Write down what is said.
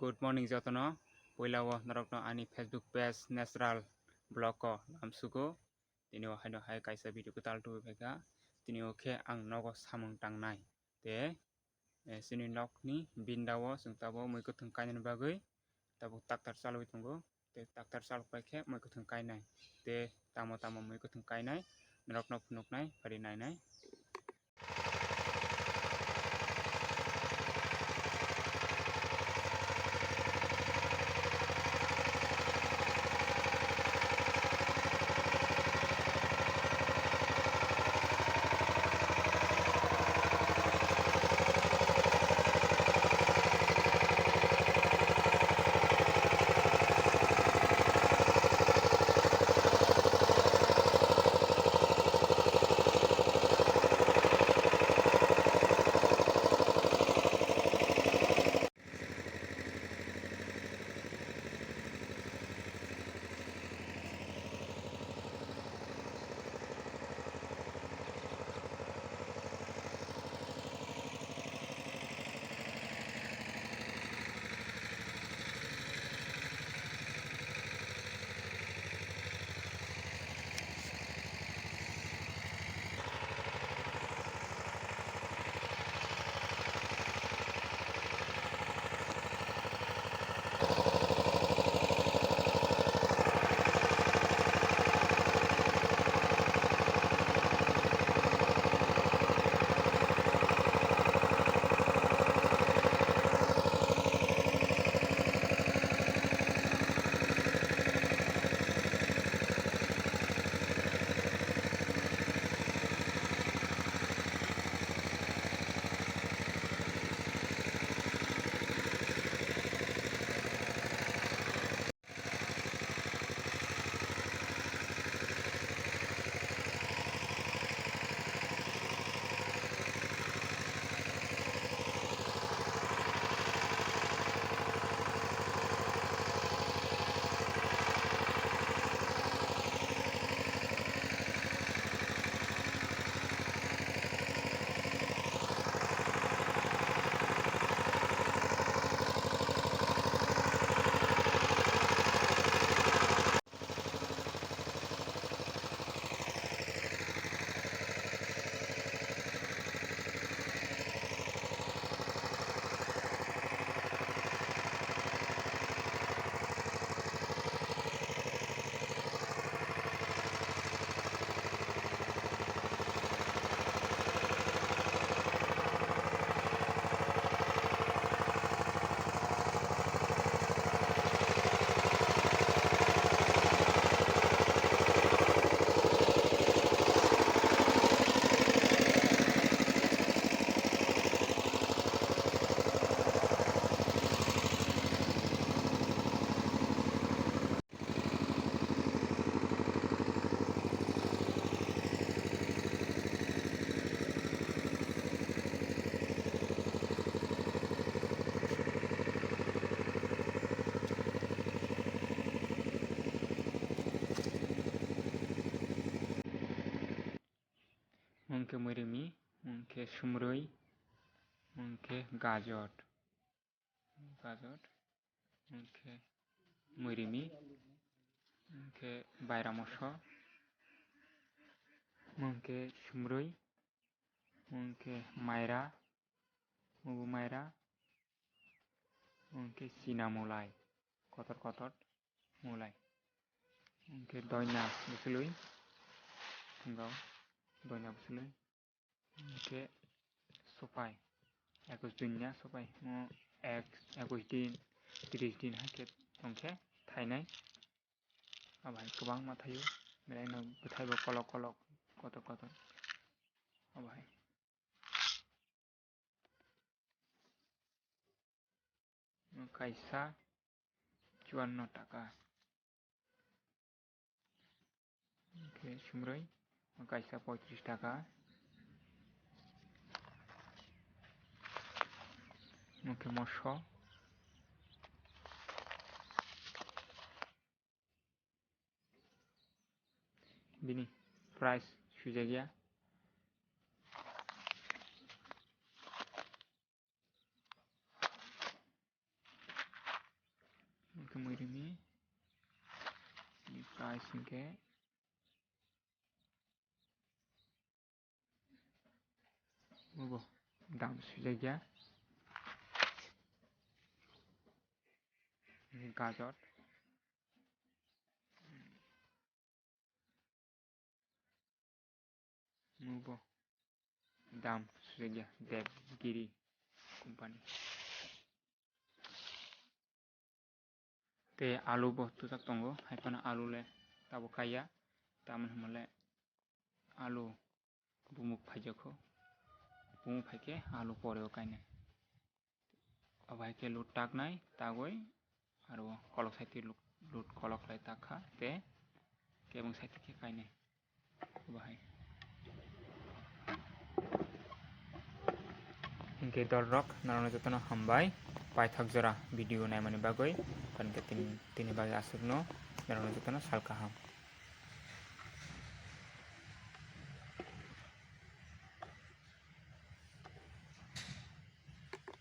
Good morning jotono poilao narokno ani Facebook page natural blog ko amsugo tinio haino hai kaisa video kutal tu beka tinio khe ang nogo samung tangnai te sini nokni bindao sungtabo muikuthung kainani bagui tabo tractor chalui tongo te tractor chalukpai khe muikuthung kainai te tamo muikuthung kainai narokno phunuknai phari nainai. Mungke murimi, mungke sumrui, mungke gajot, mungke murimi, mungke bayramoso, mungke sumrui, mungke maira, mugu maira, mungke sina mulai, kotor mulai, mungke doina busului, enggau doina busului, mungke sopai, 21 dinnya sopai, mau 21 din, 30 din haket, mungke थाइनाय अबाय गोबां मा थायो बेरायनो बोथायबो कलक Qatar अबाय कायसा 54 टाका okay सुमरै कायसा 35 टाका okay mass बिनि price सुजागिया ke muirimi ni price ke mubo dam sujaja ni gajor mubo dam sujaja Devgiri company te alu bo tusak tongo haipana alu le tabo kaya taman hamale alu bumuk phajako bumuk phaike alu poreo kaine abaike lut taknai tagoi aro kolok saiti lut kolok lai takha te kebong saiti ke kaine bahai hingke dol rok narono jotono hambai paithak jora video naimani bagoi kan ke tini bagoi asukno narono jotono sal kaham।